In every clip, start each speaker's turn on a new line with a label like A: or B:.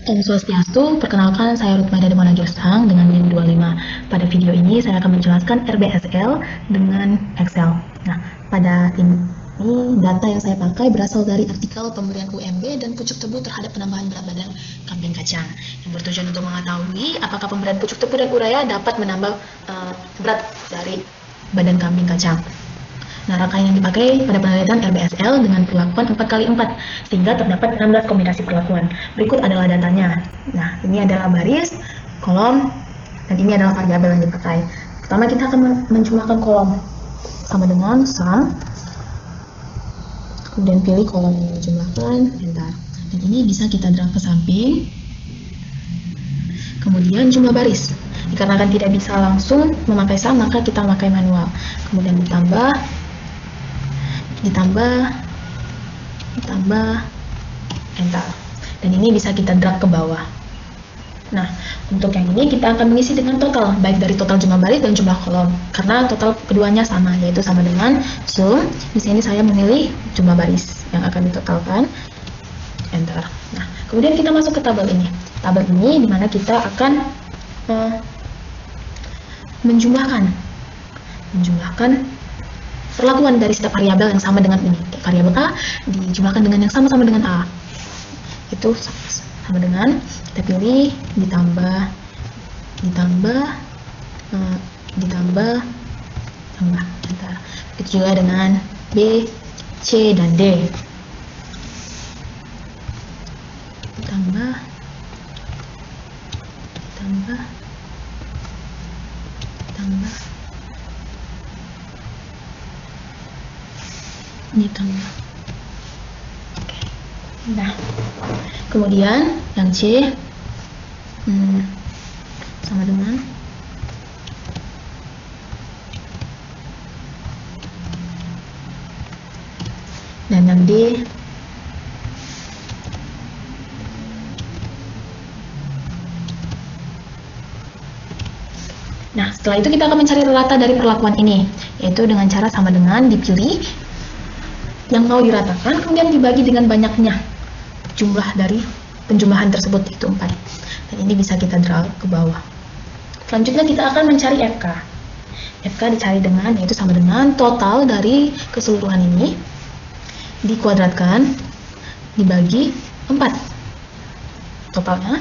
A: Om Swastiastu, perkenalkan saya Rutmada Demana Girsang dengan NIM 25. Pada video ini saya akan menjelaskan RBSL dengan Excel. Nah, pada ini data yang saya pakai berasal dari artikel pemberian UMB dan pucuk tebu terhadap penambahan berat badan kambing kacang yang bertujuan untuk mengetahui apakah pemberian pucuk tebu dan urea dapat menambah berat dari badan kambing kacang. Nah, rangkaian yang dipakai pada penelitian RBSL dengan perlakuan 4x4, sehingga terdapat 16 kombinasi perlakuan. Berikut adalah datanya. Nah, ini adalah baris, kolom, dan ini adalah variabel yang dipakai. Pertama, kita akan menjumlahkan kolom sama dengan sum, kemudian pilih kolom yang dijumlahkan, enter. Dan ini bisa kita drag ke samping. Kemudian jumlah baris. Dikarenakan tidak bisa langsung memakai sum, maka kita memakai manual. Kemudian ditambah, enter. Dan ini bisa kita drag ke bawah. Nah, untuk yang ini kita akan mengisi dengan total, baik dari total jumlah baris dan jumlah kolom, karena total keduanya sama, yaitu sama dengan sum. Di sini saya memilih jumlah baris yang akan ditotalkan, enter. Nah, kemudian kita masuk ke tabel ini. Tabel ini dimana kita akan menjumlahkan perlakuan dari setiap variabel yang sama dengan ini. Variabel A dijumlahkan dengan yang sama dengan A. Itu sama dengan, kita pilih, ditambah, enter. Itu juga dengan B, C, dan D. Ditambah, Oke. Nah, kemudian yang C sama dengan dan yang D Nah, setelah itu kita akan mencari rata dari perlakuan ini, yaitu dengan cara sama dengan dipilih yang mau diratakan, kemudian dibagi dengan banyaknya jumlah dari penjumlahan tersebut, yaitu 4. Dan ini bisa kita drag ke bawah. Selanjutnya kita akan mencari FK. FK dicari dengan, yaitu sama dengan total dari keseluruhan ini dikuadratkan dibagi 4. Totalnya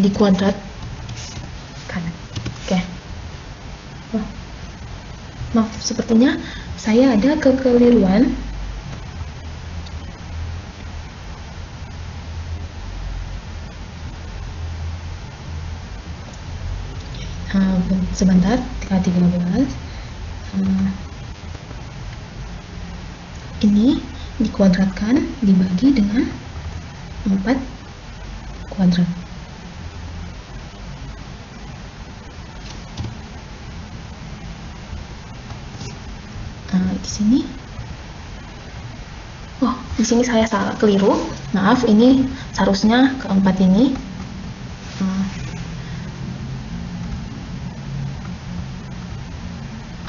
A: dikuadratkan. Oke. Maaf, sepertinya saya ada kekeliruan. Sebentar, 13. Ini dikuadratkan dibagi dengan 4 kuadrat. Di sini saya salah, keliru. Maaf, ini seharusnya keempat ini.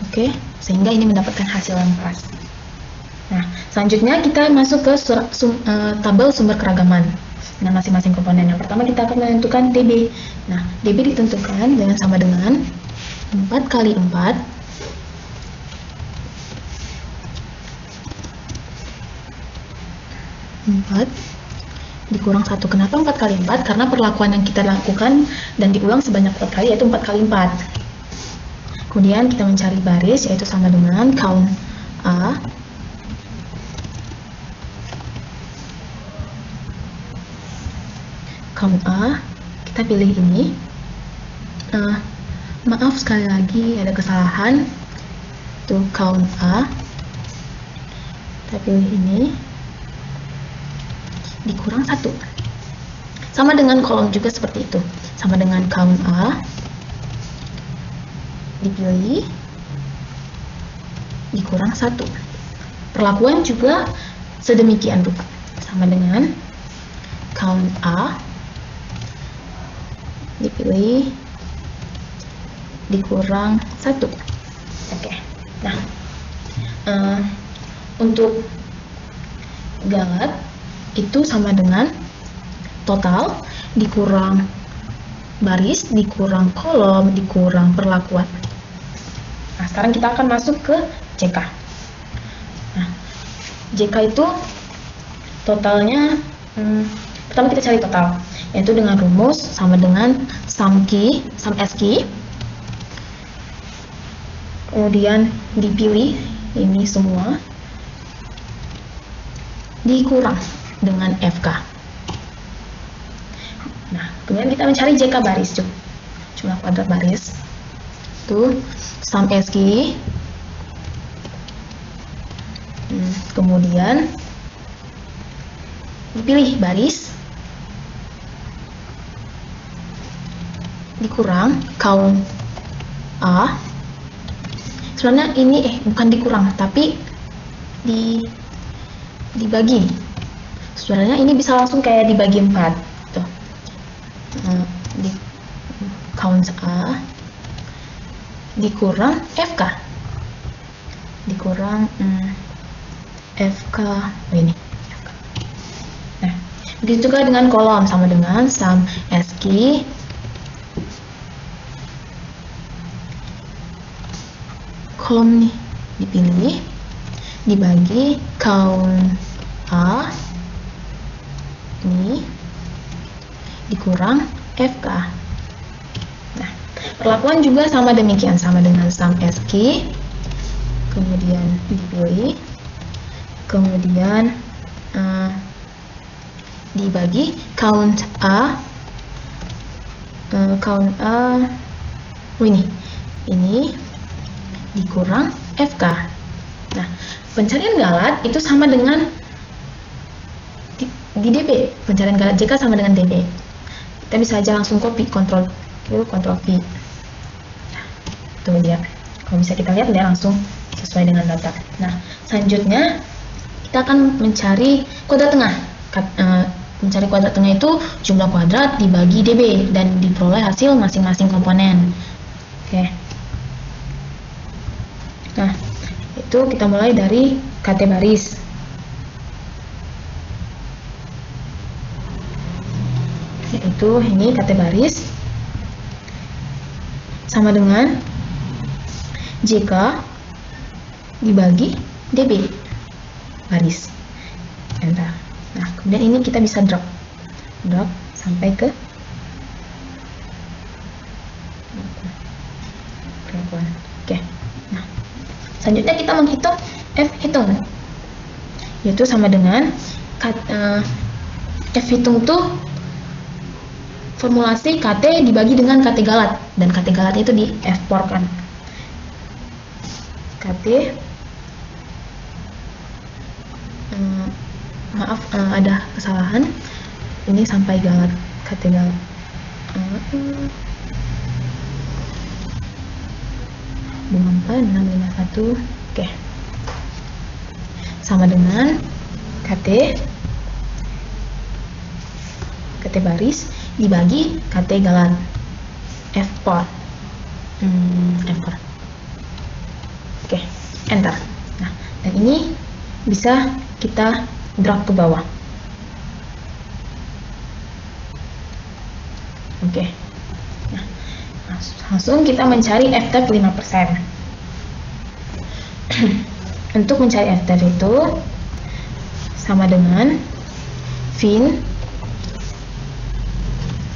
A: Oke, sehingga ini mendapatkan hasil yang pas. Nah, selanjutnya kita masuk ke tabel sumber keragaman dengan masing-masing komponen. Yang pertama kita akan menentukan DB. Nah, DB ditentukan dengan sama dengan 4x4 dikurang 1. Kenapa 4x4? Karena perlakuan yang kita lakukan dan diulang sebanyak 4 kali, yaitu 4x4. Kemudian kita mencari baris, yaitu sama dengan count A kita pilih ini. Maaf, sekali lagi ada kesalahan, itu count A, kita pilih ini dikurang 1, sama dengan kolom juga seperti itu, sama dengan count A dipilih dikurang 1. Perlakuan juga sedemikian rupa, sama dengan count A dipilih dikurang 1. Oke. Nah, untuk galat itu sama dengan total dikurang baris dikurang kolom dikurang perlakuan. Nah, sekarang kita akan masuk ke JK. Nah, JK itu totalnya, pertama kita cari total, yaitu dengan rumus sama dengan sum SQ, kemudian dipilih ini semua, dikurang dengan FK. Nah, kemudian kita mencari JK baris, jumlah kuadrat baris, itu sum SQ, kemudian dipilih baris, dikurang count A. Sebenarnya ini bukan dikurang, tapi dibagi. Sebenarnya ini bisa langsung kayak dibagi 4. Tuh. Di count A dikurang FK. Dikurang FK ini. Nah, begitu juga dengan kolom, sama dengan sum SQ kolom nih dipilih, dibagi count A ini dikurang FK. Nah, perlakuan juga sama demikian, sama dengan sum SQ, kemudian dipilih, kemudian dibagi count A, ini dikurang FK. Nah, pencarian galat itu sama dengan di DB, pencarian galat JK sama dengan DB. Kita bisa aja langsung copy, Ctrl V. Nah, itu dia. Kalau bisa kita lihat, dia langsung sesuai dengan data. Nah, selanjutnya kita akan mencari kuadrat tengah. Mencari kuadrat tengah itu jumlah kuadrat dibagi DB dan diperoleh hasil masing-masing komponen. Oke. Nah, itu kita mulai dari KT baris. Yaitu ini KT baris sama dengan JK dibagi DB baris. Enter. Nah, kemudian ini kita bisa drop sampai ke perlakuan. Oke. Nah, selanjutnya kita menghitung F hitung, yaitu sama dengan F hitung tuh formulasi KT dibagi dengan KT galat, dan KT galat itu di F4 kan. KT maaf, ada kesalahan, ini sampai galat, KT galat 24651. Oke, sama dengan KT baris dibagi KT galat F4. F4. Oke, enter. Nah, dan ini bisa kita drag ke bawah. Oke. Nah, langsung kita mencari F-tab 5%. Untuk mencari F-tab itu sama dengan fin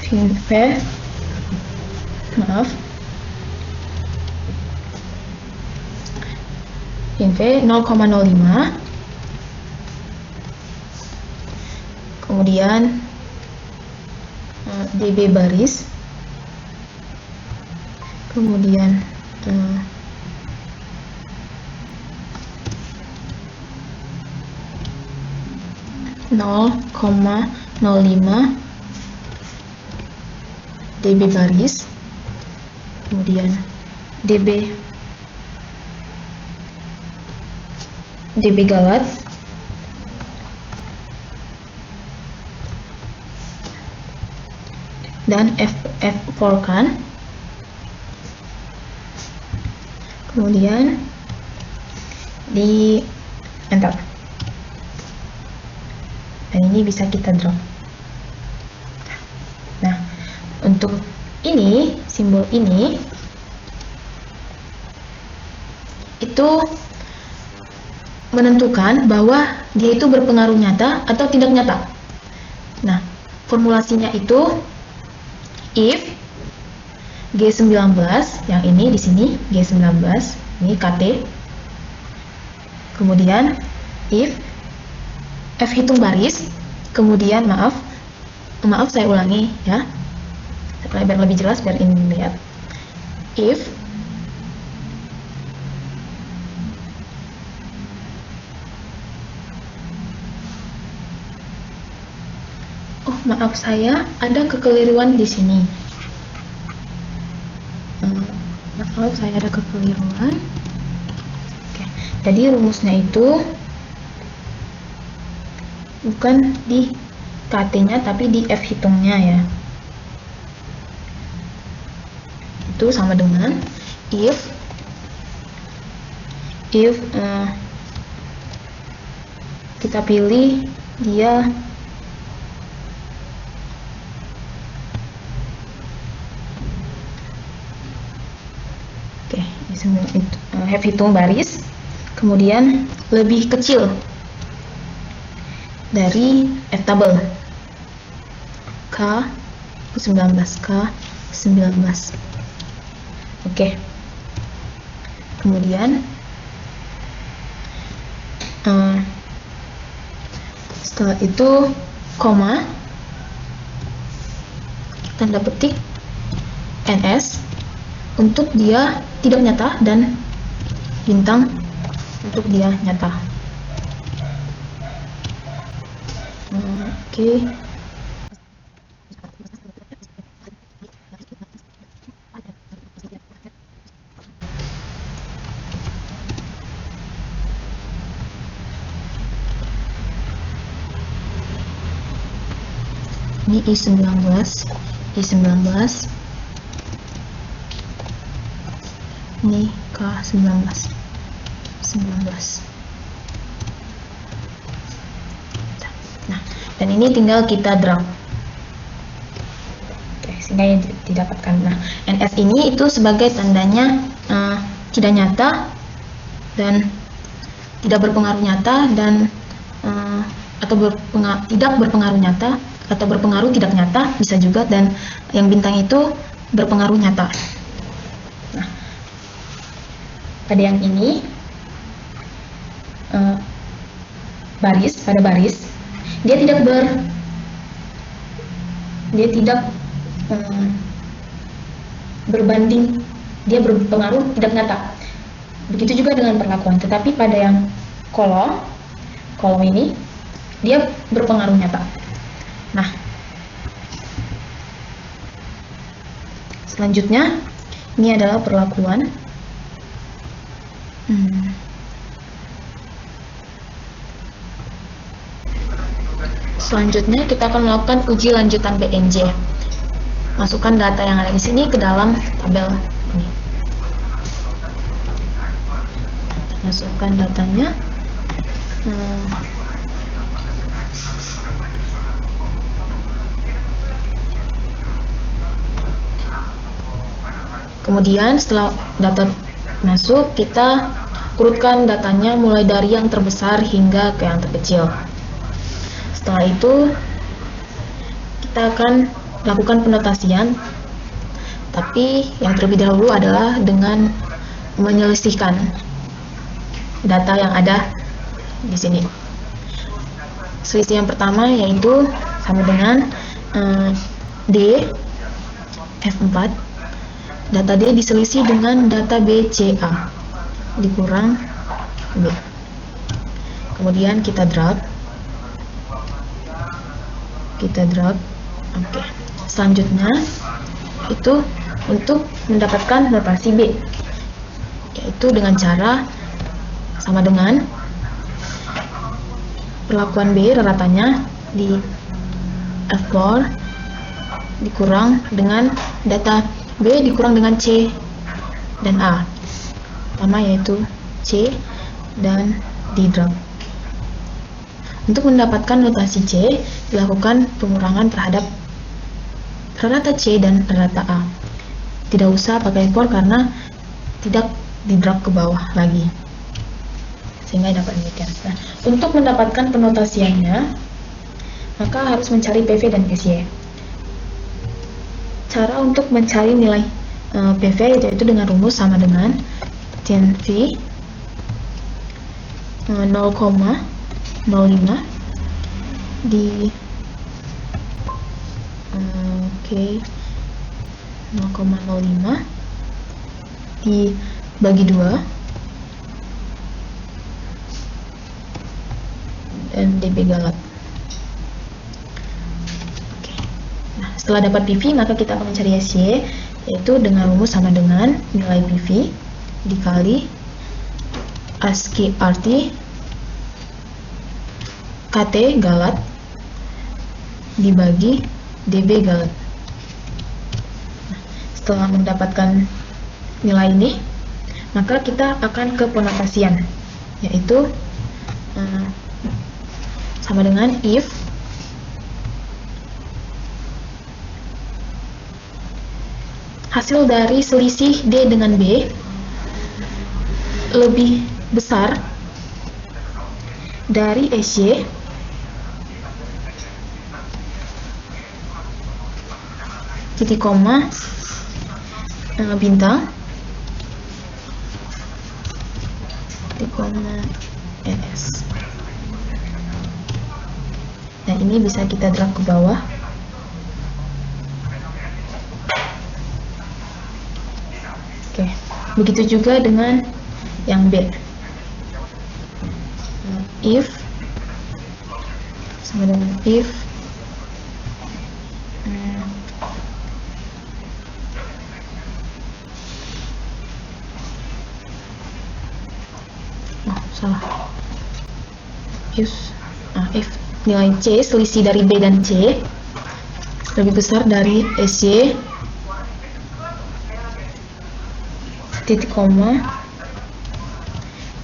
A: V 0,05, kemudian DB baris, kemudian (0,05) DB baris, kemudian DB galat, dan F4 kan, kemudian di enter, dan ini bisa kita drop. untuk ini, simbol ini itu menentukan bahwa dia itu berpengaruh nyata atau tidak nyata. Nah, formulasinya itu if G19, yang ini di sini G19, ini KT. Kemudian if F hitung baris, kemudian maaf saya ulangi ya. Biar lebih jelas, biar ini lihat. If maaf, saya ada kekeliruan di sini. Maaf, saya ada kekeliruan. Oke. Jadi rumusnya itu bukan di KT-nya tapi di F hitungnya ya. Itu sama dengan if kita pilih dia F hitung baris, kemudian lebih kecil dari F tabel K19. Oke. Kemudian setelah itu koma, tanda petik NS untuk dia tidak nyata dan bintang untuk dia nyata. Oke. Ini I19, ini K19. Nah, dan ini tinggal kita drag. Oke, sehingga didapatkan. Nah, NS ini itu sebagai tandanya tidak nyata dan tidak berpengaruh nyata dan tidak berpengaruh nyata atau berpengaruh tidak nyata bisa juga, dan yang bintang itu berpengaruh nyata. Nah, pada yang ini pada baris dia tidak berbanding, dia berpengaruh tidak nyata. Begitu juga dengan perlakuan. Tetapi pada yang kolom ini dia berpengaruh nyata. Nah, selanjutnya ini adalah perlakuan. Selanjutnya kita akan melakukan uji lanjutan BNJ. Masukkan data yang ada di sini ke dalam tabel ini. Masukkan datanya. Kemudian setelah data masuk, kita urutkan datanya mulai dari yang terbesar hingga ke yang terkecil. Setelah itu kita akan lakukan penotasian, tapi yang terlebih dahulu adalah dengan menyelesaikan data yang ada di sini. Selisih yang pertama yaitu sama dengan D F4. Data D diselisih dengan data BCA dikurang B. Kemudian kita drag. Oke. Selanjutnya itu untuk mendapatkan notasi B, yaitu dengan cara sama dengan perlakuan B raratannya di F4 dikurang dengan data B dikurang dengan C dan A. Pertama yaitu C dan di drag. Untuk mendapatkan notasi C, dilakukan pengurangan terhadap rata C dan rata A. Tidak usah pakai for karena tidak di drag ke bawah lagi, sehingga dapat demikian. Nah, untuk mendapatkan penotasiannya, maka harus mencari PV dan SY. Cara untuk mencari nilai PV yaitu dengan rumus sama dengan tan V 0,05 di 0,05 dibagi 2 dan dB galat. Nah, setelah dapat PV, maka kita akan mencari SY, yaitu dengan rumus sama dengan nilai PV dikali ASCII RT KT galat dibagi dB galat. Nah, setelah mendapatkan nilai ini, maka kita akan ke penotasian, yaitu sama dengan if hasil dari selisih D dengan B lebih besar dari SY titik koma bintang titik koma NS. Nah, ini bisa kita drag ke bawah. Oke, begitu juga dengan yang B. If sama dengan if if nilai C, selisih dari B dan C lebih besar dari SY titik koma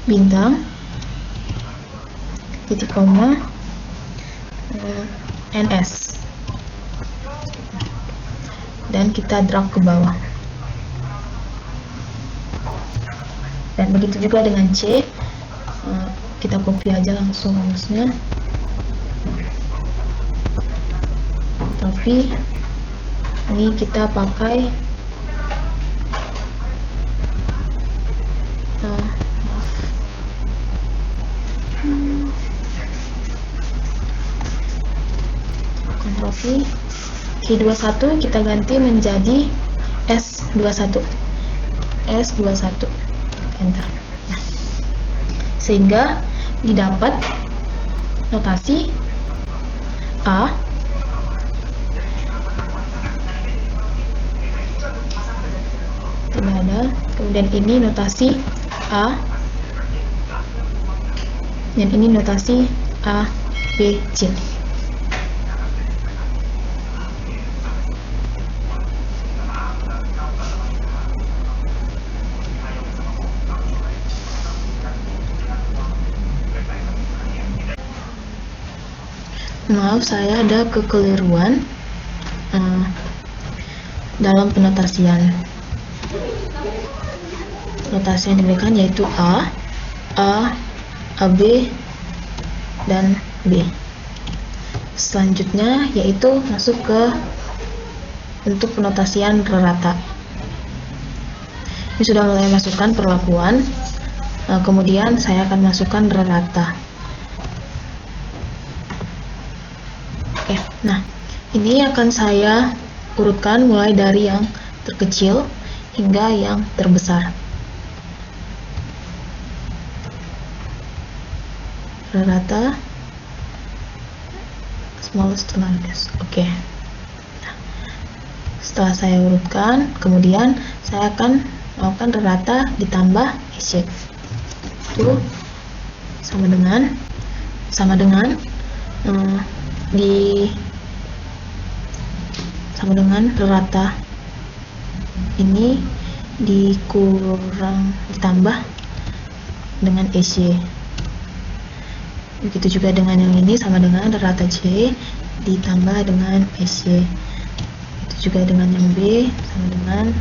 A: bintang titik koma NS, dan kita drag ke bawah. Dan begitu juga dengan C, kita copy aja langsung rumusnya, tapi ini kita pakai Ctrl V, Q21 kita ganti menjadi S21, enter. Nah, sehingga didapat notasi A tidak ada, kemudian ini notasi A, dan ini notasi A, B, C. Maaf, saya ada kekeliruan dalam penotasian. Notasi yang diberikan yaitu A, AB, dan B. Selanjutnya yaitu masuk ke bentuk penotasian rata. Ini sudah mulai masukkan perlakuan. Kemudian saya akan masukkan rata. Oke, nah ini akan saya urutkan mulai dari yang terkecil hingga yang terbesar. Rata, smallest to largest. Oke. Nah, setelah saya urutkan, kemudian saya akan melakukan rata ditambah SY. Itu sama dengan rata ini ditambah dengan SY. Begitu juga dengan yang ini, sama dengan rata C ditambah dengan SY. Begitu juga dengan yang B sama dengan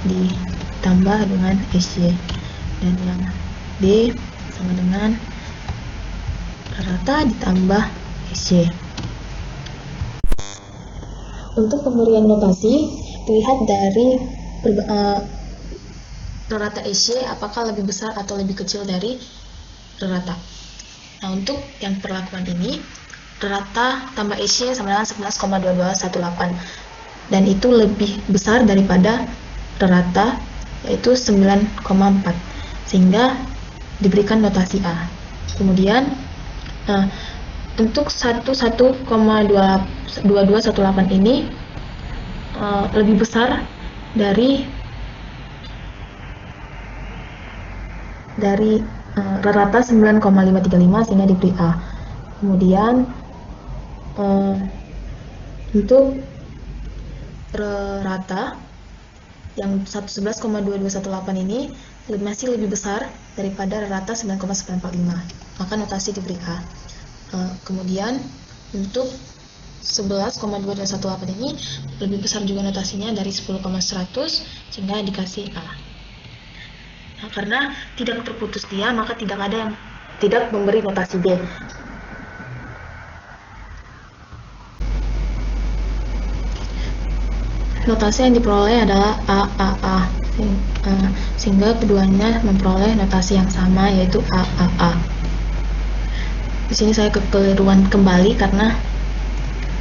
A: ditambah dengan SY, dan yang D sama dengan rata ditambah SY. Untuk pemberian notasi dilihat dari rata SY apakah lebih besar atau lebih kecil dari rata. Nah, untuk yang perlakuan ini rata tambah SY sama dengan 11,2218, dan itu lebih besar daripada rata, yaitu 9,4, sehingga diberikan notasi A. Kemudian untuk 11,2218 ini lebih besar dari rata 9,535, sehingga diberi A. Kemudian untuk rata yang 11,2218 ini masih lebih besar daripada rata 9,945, maka notasi diberi A. Kemudian untuk 11,2218 ini lebih besar juga notasinya dari 10,100, sehingga dikasih A. Nah, karena tidak terputus dia, maka tidak ada yang tidak memberi notasi B. Notasi yang diperoleh adalah AAA, sehingga keduanya memperoleh notasi yang sama, yaitu AAA. Di sini saya kekeliruan kembali karena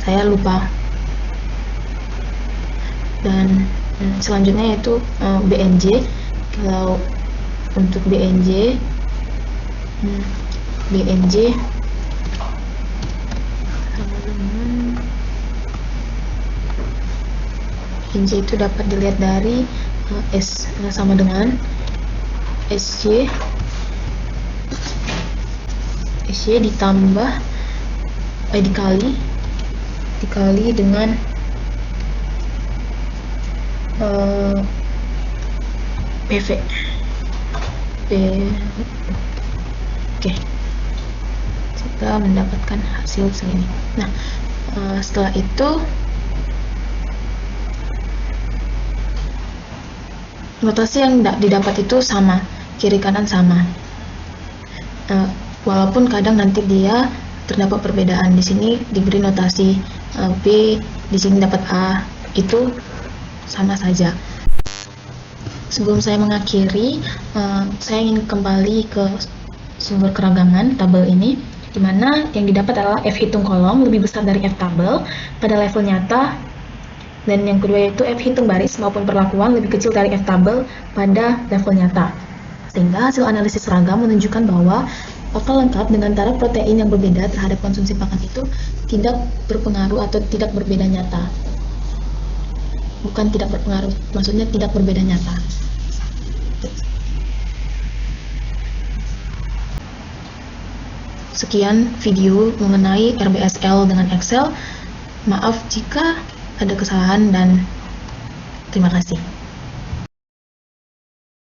A: saya lupa. Dan selanjutnya yaitu BNJ. Kalau untuk BNJ itu dapat dilihat dari S sama dengan SY ditambah dikali dengan PV. Oke, kita mendapatkan hasil segini. Nah, setelah itu notasi yang didapat itu sama, kiri kanan sama. Walaupun kadang nanti dia terdapat perbedaan. Di sini diberi notasi B, di sini dapat A, itu sama saja. Sebelum saya mengakhiri, saya ingin kembali ke sumber keragaman tabel ini, di mana yang didapat adalah F hitung kolom lebih besar dari F tabel pada level nyata, dan yang kedua yaitu F hitung baris maupun perlakuan lebih kecil dari F tabel pada level nyata. Sehingga hasil analisis seragam menunjukkan bahwa pakan lengkap dengan taraf protein yang berbeda terhadap konsumsi pakan itu tidak berpengaruh atau tidak berbeda nyata. Bukan tidak berpengaruh, maksudnya tidak berbeda nyata. Sekian video mengenai RBSL dengan Excel. Maaf jika ada kesalahan dan terima kasih.